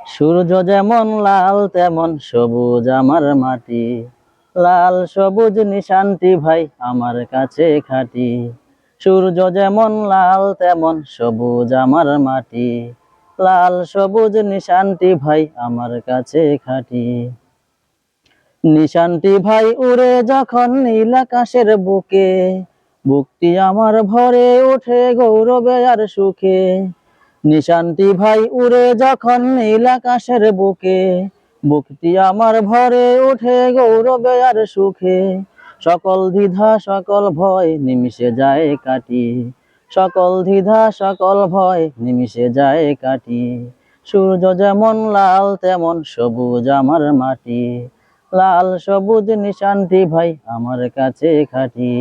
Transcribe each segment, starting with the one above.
সূর্য যেমন লাল তেমন সবুজ আমার মাটি, লাল সবুজ নিশানটি ভাই আমার কাছে খাঁটি। সূর্য যেমন লাল তেমন সবুজ আমার মাটি, লাল সবুজ নিশানটি ভাই আমার কাছে খাঁটি। নিশানটি ভাই উড়ে যখন নীল আকাশের বুকে, বুকটি আমার ভরে ওঠে গৌরবে আর সুখে। নিশানটি ভাই উড়ে যখন নীল আকাশের বুকে, বুকটি আমার ভরে ওঠে গৌরবে আর সুখে। সকল দ্বিধা সকল ভয় নিমিষে যায় কাটি, সকল দ্বিধা সকল ভয় নিমিষে যায় কাটি। সূর্য যেমন লাল তেমন সবুজ আমার মাটি, লাল সবুজ নিশানটি ভাই আমার কাছে খাঁটি।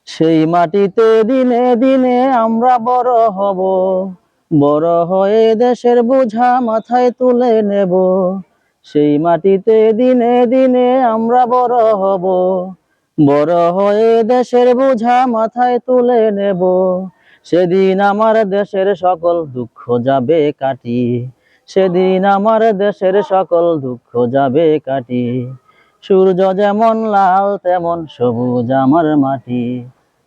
সেই মাটিতে দিনে দিনে আমরা বড় হব, বড় হয়ে দেশের বোঝা মাথায় তুলে নেব। সেই মাটিতে দিনে দিনে আমরা বড় হব, বড় হয়ে দেশের বোঝা মাথায় তুলে নেব। সেদিন আমার দেশের সকল দুঃখ যাবে কাটি, সেদিন আমার দেশের সকল দুঃখ যাবে কাটি। সূর্য যেমন লাল তেমন সবুজ আমার মাটি,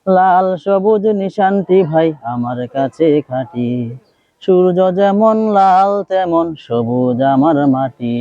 লাল সবুজ নিশানটি ভাই আমার কাছে খাঁটি। সূর্য যেমন লাল তেমন সবুজ আমার মাটি।